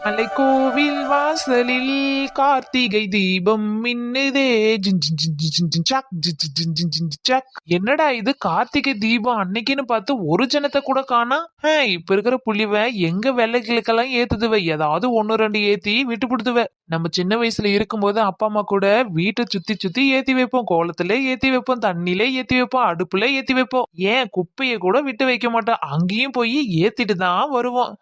மலைக்கோவில் வாசலில் கார்த்திகை தீபம் மின்னுதே ஜின் ஜின் ஜின் ஜின் ஜின் ஜின் சாக் ஜின் ஜின் ஜின் ஜின் ஜின் ஜின் சாக். என்னடா இது கார்த்திகை தீபம் அன்னைக்குன்னு பார்த்து ஒரு ஜனத்தை கூட காணா. இப்ப இருக்கிற புள்ளிவ எங்க வெள்ளைகளுக்கெல்லாம் ஏத்துதுவ, ஏதாவது ஒன்னு ரெண்டு ஏத்தி விட்டு பிடுத்துவ. நம்ம சின்ன வயசுல இருக்கும்போது அப்பா அம்மா கூட வீட்டை சுத்தி சுத்தி ஏத்தி வைப்போம், கோலத்துல ஏத்தி வைப்போம், தண்ணிலே ஏத்தி வைப்போம், அடுப்புல ஏத்தி வைப்போம், ஏன் குப்பைய கூட விட்டு வைக்க மாட்டோம். அங்கேயும் போய் ஏத்திட்டு தான் வருவோம்.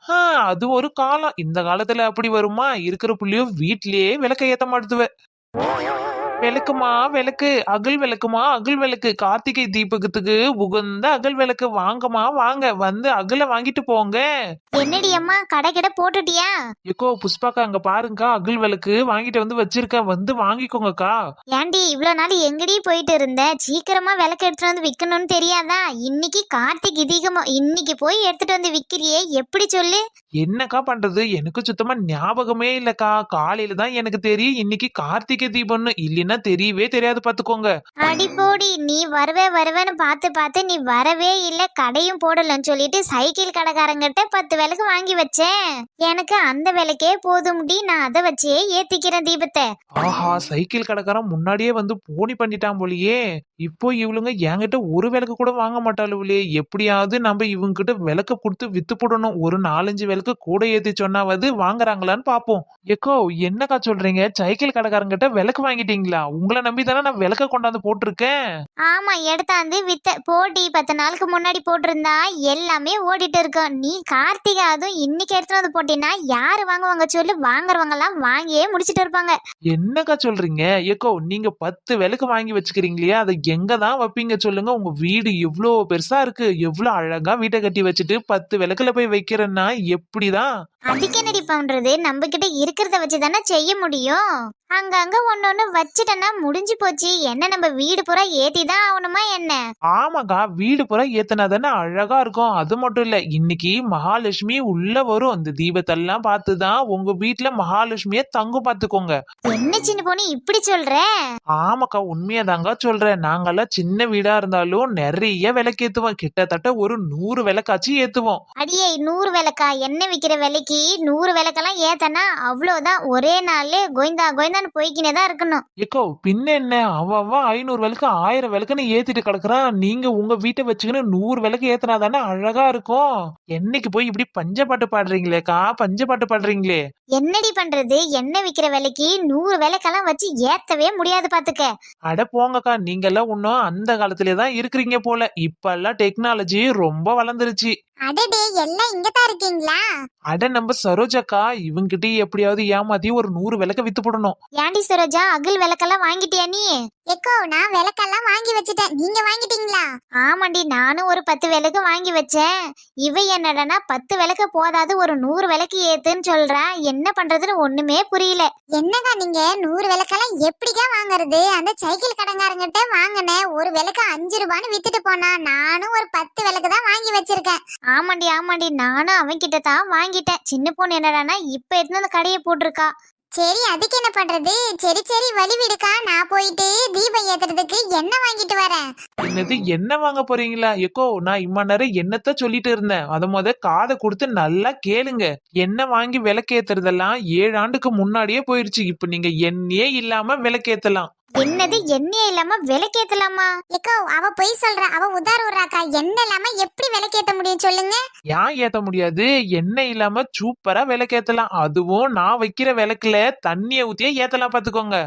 அது ஒரு காலம். இந்த காலத்துல அப்படி வருமா? இருக்கிற புள்ளியும் வீட்லயே விளக்க ஏத்த மாட்டுதுவ. விளக்குமா விளக்கு, அகல் விளக்குமா அகல் விளக்கு, கார்த்திகை தீபகத்துக்கு உகந்த அகல் விளக்கு வாங்கம்மா வாங்க, வந்து அகல வாங்கிட்டு போங்க. என்னடி அம்மா கடை கடை போட்டுட்டியா? எக்கோ புஷ்பாக்கா அங்க பாருங்கக்கா, அகல் விளக்கு வாங்கிட்டு வந்து வச்சிருக்கேன், வந்து வாங்கிக்கோங்கக்கா. ஏண்டி இவ்வளவு நாள் எங்கடி போயிட்டு இருந்த? சீக்கிரமா விளக்கு எடுத்துட்டு வந்து விக்கணும்னு தெரியாதா? இன்னைக்கு கார்த்திகை தீபம், இன்னைக்கு போய் எடுத்துட்டு வந்து விக்கிறியே, எப்படி சொல்லு? என்னக்கா பண்றது, எனக்கு சுத்தமா ஞாபகமே இல்லக்கா. காலையில தான் எனக்கு தெரியும் இன்னைக்கு கார்த்திகை தீபம்னு, இல்லைன்னா தெரியவே தெரியாது பாத்துக்கோங்க. அடி போடி, நீ வருவேன்னு பார்த்து பார்த்து நீ வரவே இல்ல, கடையும் போடலன்னு சொல்லிட்டு சைக்கிள் கடைக்காரங்கிட்ட 10 விளக்கு வாங்கி வச்சேன். எனக்கு அந்த விளக்கே போதும்டி, நான் அதை வச்சே ஏத்திக்கிறேன் தீபத்தை. ஆஹா, சைக்கிள் கடைக்காரன் முன்னாடியே வந்து போனி பண்ணிட்டான் போலியே. இப்போ இவளுங்க என்கிட்ட ஒரு விளக்கு கூட வாங்க மாட்டாளுவலே. எப்படியாவது நம்ம இவங்க கிட்ட விளக்க கொடுத்து வித்து போடணும். ஒரு 4-5 விளக்கு கூட ஏத்தி சொன்னாவது வாங்குறாங்களான்னு பாப்போம். எக்கோ என்னக்கா சொல்றீங்க? சைக்கிள் கடைக்காரங்கிட்ட விளக்கு வாங்கிட்டீங்களா? உங்களை நம்பி தானே நான் விளக்க கொண்டாந்து போட்டிருக்கேன். ஆமா, எடுத்தாந்து வித்த போட்டி 10 நாளுக்கு முன்னாடி போட்டிருந்தா எல்லாமே ஓடிட்டு இருக்கோம். நீ கார்த்திகை அதுவும் இன்னைக்கு எடுத்துட்டு வந்து போட்டினா யாரு வாங்குவாங்க சொல்லு? வாங்குறவங்க எல்லாம் வாங்கியே முடிச்சிட்டு இருப்பாங்க. என்னக்கா சொல்றீங்க? எக்கோ நீங்க 10 விளக்கு வாங்கி வச்சுக்கிறீங்களா? அதை எங்க தான் வைப்பீங்க சொல்லுங்க? உங்க வீடு எவ்வளோ பெருசா இருக்கு, எவ்வளவு அழகா வீட்டை கட்டி வச்சுட்டு 10 விளக்குல போய் வைக்கிறேன்னா எப்படிதான்? அதுக்கு என்னடி பண்றது? நம்ம கிட்ட இருக்கிறத வச்சுதானே செய்ய முடியும். அங்கங்க ஒன்னொன்னு வச்சுட்டனா முடிஞ்சு போச்சு. என்ன நம்ம வீடு பூரா ஏத்திதான் ஆகணுமா என்ன? ஆமாக்கா, வீடு பூரா ஏத்தனா தானே அழகா இருக்கும். அது மட்டும் இல்ல, இன்னைக்கு மகாலட்சுமி உள்ள வரும். இந்த தீபத்தெல்லாம் பார்த்துதான் உங்க வீட்டுல மகாலட்சுமிய தங்கும், பாத்துக்கோங்க. என்ன சின்ன பொண்ணு இப்படி சொல்ற? ஆமாக்கா, உண்மையதாங்க சொல்றேன். நாங்கெல்லாம் சின்ன வீடா இருந்தாலும் நிறைய விளக்கு ஏத்துவோம். கிட்டத்தட்ட ஒரு 100 விளக்காச்சு ஏத்துவோம். அடியே 100 விளக்கா? என்ன விக்கிற விலைக்கு 100 விளக்கெல்லாம் ஏத்தனா அவ்வளவுதான், ஒரே நாள்ல கோயந்தா கோயந்தான்னு போய்க்கினேதான் இருக்கணும். ஏக்கோ பின்ன என்ன, அவன் 500 விளக்கு 1000 விளக்குன்னு ஏத்திட்டு கிடக்குறான். நீங்க உங்க வீட்டை வச்சுக்கின்னு 100 விளக்கு ஏத்தினா தானே அழகா இருக்கும். என்னைக்கு போய் இப்படி பஞ்சப்பாட்டு பாடுறீங்களேக்கா, பஞ்சப்பாட்டு பாடுறீங்களே. என்னடி பண்றது? என்ன விக்கிற விலைக்கு 100 விளக்கெல்லாம் வச்சு ஏத்தவே முடியாது பாத்துக்க. அட போங்கக்கா, நீங்க எல்லாம் இன்னும் அந்த காலத்திலேதான் இருக்கிறீங்க போல. இப்ப எல்லாம் டெக்னாலஜி ரொம்ப வளர்ந்துருச்சு. அடடே, எல்லாம் இங்கதான் இருக்கீங்களா? அட நம்ம சரோஜாக்கா, இவங்கிட்ட எப்படியாவது ஏமாத்தி ஒரு 100 விளக்க வித்து போடணும். ஏண்டி சரோஜா, அகல் விளக்கெல்லாம் வாங்கிட்டியா நீ? எக்கோ நான் விளக்கெல்லாம் வாங்கி வச்சுட்டேன், நீங்க வாங்கிட்டீங்களா? ஆமாண்டி, நானும் ஒரு 10 விளக்கு வாங்கி வச்சேன். இவ என்னடனா 10 விளக்கு போதாது ஒரு 100 விளக்கு ஏத்துன்னு சொல்றா. என்ன பண்றதுன்னு ஒண்ணுமே புரியல. என்னக்கா நீங்க 100 விளக்கெல்லாம் எப்படிக்கா வாங்குறது? அந்த சைக்கிள் கடைக்காரங்கிட்ட வாங்கினேன், ஒரு விளக்கு 5 ரூபான்னு வித்துட்டு போனா. நானும் ஒரு 10 விளக்கு தான் வாங்கி வச்சிருக்கேன். ஆமாண்டி, நானும் அவன் கிட்ட தான் வாங்கிட்டேன். சின்ன பொண்ணு என்னடானா இப்ப எடுத்து அந்த கடையை போட்டிருக்கா. சரி, அதுக்கு என்ன பண்றது? சரி வழி விடுக்கா, நான் போயிட்டு தீபம் ஏத்துறதுக்கு எண்ணெய் வாங்கிட்டு வரேன். என்னது, என்ன வாங்க போறீங்களா? எக்கோ நான் இம்மா நேரம் என்னத்த சொல்லிட்டு இருந்தேன், அத காதை கொடுத்து நல்லா கேளுங்க. எண்ணெய் வாங்கி விளக்கேத்துறதெல்லாம் 7 ஆண்டுக்கு முன்னாடியே போயிருச்சு. இப்ப நீங்க எண்ணெயே இல்லாம விளக்கேத்தலாம். என்னது, எண்ணெய் இல்லாம விளக்கேத்தலாமா? ஏக்கோ அவ பொய் சொல்றா, அவ உதார விடுறாக்கா. எண்ணெய் இல்லாம எப்படி விளக்கேத்த முடியும் சொல்லுங்க? ஏன் ஏத்த முடியாது? எண்ணெய் இல்லாம சூப்பரா விளக்கேத்தலாம். அதுவும் நான் வைக்கிற விளக்குல தண்ணிய ஊத்தியே ஏத்தலாம், பாத்துக்கோங்க.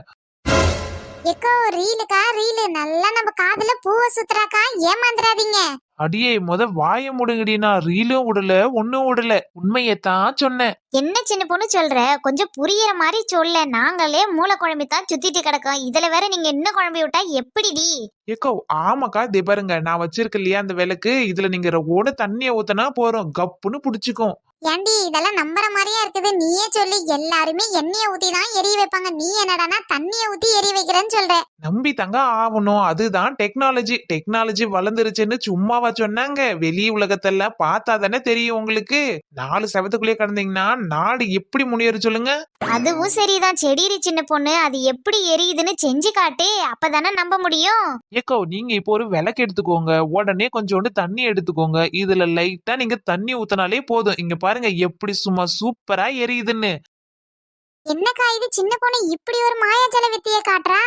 ஏக்கோ ரீலுக்கா, ரீலு நல்லா நம்ம காதுல பூவை சுத்துறாக்கா, ஏமாந்துடாதீங்க. அடியே வாய முடுங்கடி, நான் ரீலும் விடல ஒன்னும் விடல, உண்மையத்தான் சொன்னேன். என்ன சின்ன பொண்ணு சொல்ற? கொஞ்சம் புரியுற மாதிரி சொல்ல. நாங்களே மூளை குழம்பி தான் சுத்திட்டு கிடக்கோம், இதுல வேற நீங்க என்ன குழம்பி விட்டா எப்படிடி? ஏக்கோ ஆமாக்கா, இதே பாருங்க, நான் வச்சிருக்க இல்லையா அந்த விளக்கு, இதுல நீங்க ஓட தண்ணிய ஊத்தனா போறோம், கப்புன்னு புடிச்சுக்கும். ஏண்டி இதெல்லாம் நம்புற மாதிரியா இருக்குது? நீயே சொல்லு. எல்லாருமே எண்ணெய ஊத்தி தான் எரிய வைப்பாங்க, நீ என்னடானா தண்ணிய ஊத்தி எரிய வைக்கிறேன்னு சொல்ற. நம்பி தங்க ஆகணும், அதுதான் டெக்னாலஜி வளர்ந்துருச்சுன்னு சும்மாவா சொன்னாங்க? வெளி உலகத்தெல்லாம் பார்த்தா தானே தெரியும் உங்களுக்கு. 4 செவத்துக்குள்ளேயே கடந்தீங்கன்னா நாடு எப்படி முன்னேறு சொல்லுங்க? அதுவும் சரிதான். செடிரி சின்ன பொண்ணு, அது எப்படி எரியுதுன்னு செஞ்சு காட்டு, அப்பதானே நம்ப முடியும். ஏக்கோ நீங்க இப்போ ஒரு விளக்கு எடுத்துக்கோங்க, உடனே கொஞ்சோண்டு தண்ணி எடுத்துக்கோங்க, இதுல லைட்டா நீங்க தண்ணி ஊத்தினாலே போதும். இங்க பாருங்க எப்படி சும்மா சூப்பரா எரியுதுன்னு. என்னக்கா இது சின்ன பொண்ணு இப்படி ஒரு மாயாஜால வித்தைய காட்டுறா?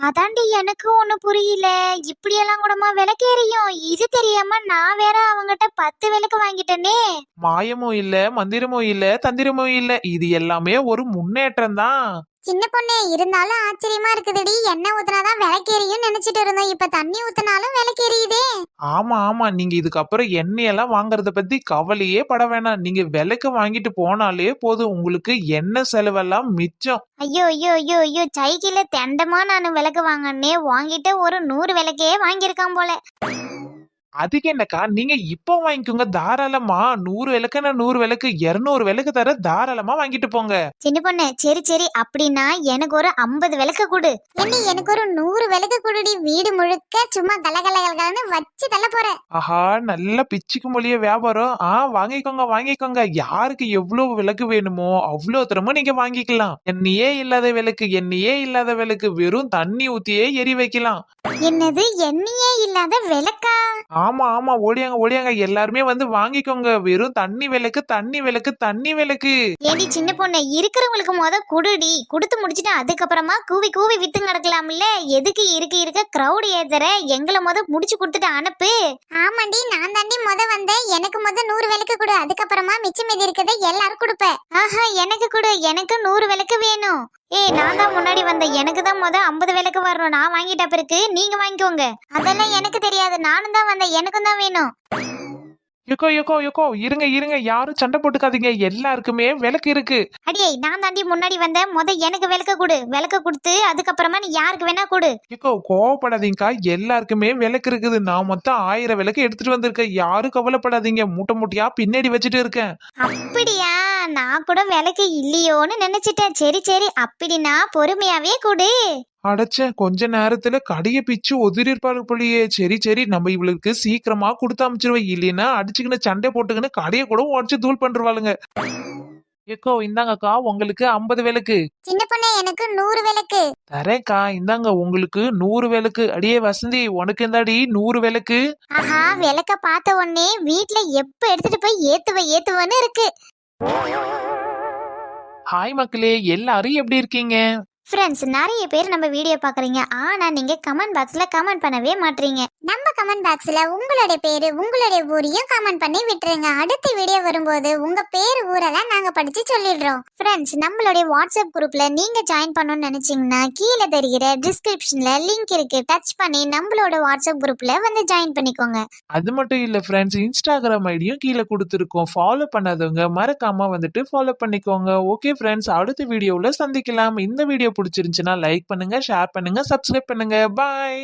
அதாண்டி எனக்கு ஒண்ணு புரியல. இப்படி எல்லாம் கூடமா விளக்கு எரியும்? இது தெரியாம நான் வேற அவங்கிட்ட 10 விளக்கு வாங்கிட்டேனே. மாயமும் இல்ல, மந்திரமும் இல்ல, தந்திரமும் இல்ல. இது எல்லாமே ஒரு முன்னேற்றம் தான். சின்ன பொண்ணு இருந்தாலும் ஆச்சரியமா இருக்குதுடி. எண்ணெய் ஊத்துனாதான் விளக்கு எரியும் நினைச்சிட்டு இருந்தோம். இப்ப தண்ணி ஊத்துனாலும் விளக்கு எரியுதே. ஆமா ஆமா, நீங்க இதுக்கப்புறம் எண்ணெயெல்லாம் வாங்குறத பத்தி கவலையே பட வேணாம். நீங்க விளக்கு வாங்கிட்டு போனாலே போதும், உங்களுக்கு எண்ணெய் செலவெல்லாம் மிச்சம். ஐயோ ஐயோ ஐயோ ஐயோ, சைக்கிள்ல தெண்டமா நான் விளக்கு வாங்கினே வாங்கிட்டு ஒரு 100 விளக்கே வாங்கியிருக்கான் போல. அதுக்கு என்னக்கா, நீங்க இப்போ வாங்கிக்கோங்க தாராளமா. 100 விளக்குன்னா 100 விளக்கு, 200 விளக்கு தர தாராளமா வாங்கிட்டு போங்க. சின்ன பொண்ணு சரி சரி, அப்படின்னா எனக்கு ஒரு 50 விளக்கு கொடு. என்ன எனக்கு ஒரு 100 விளக்கு கொடுடி. வீடு முழுக்க சும்மா கலகலகலன்னு வச்சு தள்ள போறேன். ஆஹா, நல்ல பிச்சுக்கு மொழிய வியாபாரம். வாங்கிக்கோங்க வாங்கிக்கோங்க. யாருக்கு எவ்வளவு விளக்கு வேணுமோ அவ்வளவு தரமும் நீங்க வாங்கிக்கலாம். எண்ணெயே இல்லாத விளக்கு, எண்ணெயே இல்லாத விளக்கு, வெறும் தண்ணி ஊத்தியே எரி வைக்கலாம். என்னது எண்ணெயே இல்லாத விளக்கா? ஆமா ஆமா, ஓடியாங்க ஓடியாங்க, எல்லாருமே வந்து வாங்கிக்கோங்க. வெறும் தண்ணி விளக்கு, தண்ணி விளக்கு, தண்ணி விளக்கு. ஏடி சின்ன பொண்ணு இருக்கிறவங்களுக்கு குடுடி. குடுத்து முடிச்சிட்டு அதுக்கப்புறமா கூவி கூவி வித்து கிடக்கலாம்ல. எதுக்கு இருக்க கிரௌட் ஏத்துற? எங்களை முடிச்சு கொடுத்துட்டு அனுப்பு. ஆமாண்டி, நான் தாண்டி வந்தேன். எனக்கு 100 விளக்கு கொடு. அதுக்கப்புறமா மிச்சம் மீதி இருக்கதை எல்லாரும் கொடுப்பேன். ஆஹா, எனக்கு கொடு. எனக்கு 100 விளக்கு வேணும். ஏய், நான் தான் முன்னாடி வந்தேன். எனக்கு தான் 50 விளக்கு வரணும். நான் வாங்கிட்ட பிறகு நீங்க வாங்கிக்கோங்க. அதெல்லாம் எனக்கு தெரியாது. நானும் தான் வந்தேன். எனக்கும் தான் வேணும். யக்கோ யக்கோ யக்கோ, இருங்க இருங்க, யாரும் சண்டை போட்டுக்காதீங்க. எல்லாருக்குமே விளக்கு இருக்கு. அடியே, நான் தாண்டி முன்னாடி வந்தேன். எனக்கு விளக்க கொடு. விளக்க கொடுத்து அதுக்கப்புறமா நீ யாருக்கு வேணா கொடு. யக்கோ கோவப்படாதீங்கக்கா, எல்லாருக்குமே விளக்கு இருக்குது. நான் மொத்தம் 1000 விளக்கு எடுத்துட்டு வந்திருக்கேன். யாரும் கவலைப்படாதீங்க. மூட்டை மூட்டையா பின்னாடி வச்சுட்டு இருக்கேன். அப்படியா? நான் கூட விளக்கு இல்லையோன்னு நினைச்சிட்டேன். சரி சரி, அப்படின்னா பொறுமையாவே கொடு. அடைச்ச கொஞ்ச நேரத்துல கடைய பிச்சு ஒதிரிருப்பாரு போலியே. சரி சரி, நம்ம இவளுக்கு சீக்கிரமா கொடுத்து அமைச்சிருவேன். இல்லைன்னா அடிச்சுக்கின்னு சண்டை போட்டுக்கின்னு கடையை கூட உடச்சு தூள் பண்றாளுங்க. ஏக்கோ இந்தாங்கக்கா, உங்களுக்கு 50 விளக்கு. சின்ன பொண்ணே, எனக்கு 100 விளக்கு. தரேன்க்கா, இந்தாங்க உங்களுக்கு 100 விளக்கு. அடியே வசந்தி, உனக்கு இந்தாடி 100 விளக்கு. ஆஹா, விளக்க பார்த்த உடனே வீட்டுல எப்ப எடுத்துட்டு போய் ஏத்துவன்னு இருக்கு. ஹாய் மக்களே, எல்லாரும் எப்படி இருக்கீங்க? ஃப்ரெண்ட்ஸ், நிறைய பேர் நம்ம வீடியோ பாக்குறீங்க. ஆனா நீங்க கமெண்ட் பாக்ஸ்ல கமெண்ட் பண்ணவே மாட்டீங்க. நம்ம கமெண்ட் பாக்ஸ்ல உங்களுடைய பேரு உங்களுடைய ஊரையும் கமெண்ட் பண்ணி விட்டுருங்க. அடுத்த வீடியோ வரும்போது உங்க பேர் ஊரெல்லாம் நாங்க படிச்சு சொல்லிடுறோம். ஃப்ரெண்ட்ஸ், நம்மளுடைய வாட்ஸ்அப் குரூப்ல நீங்க ஜாயின் பண்ணணும்னு நினைச்சீங்கன்னா கீழே தெரிகிற டிஸ்கிரிப்ஷன்ல லிங்க் இருக்கு. டச் பண்ணி நம்மளோட வாட்ஸ்அப் குரூப்ல வந்து ஜாயின் பண்ணிக்கோங்க. அது மட்டும் இல்ல ஃப்ரெண்ட்ஸ், இன்ஸ்டாகிராம் ஐடியும் கீழே கொடுத்துருக்கோம். ஃபாலோ பண்ணாதவங்க மறக்காம வந்துட்டு ஃபாலோ பண்ணிக்கோங்க. ஓகே ஃப்ரெண்ட்ஸ், அடுத்த வீடியோல சந்திக்கலாம். இந்த வீடியோ பிடிச்சிருந்துச்சுன்னா லைக் பண்ணுங்க, ஷேர் பண்ணுங்க, சப்ஸ்கிரைப் பண்ணுங்க. பாய்.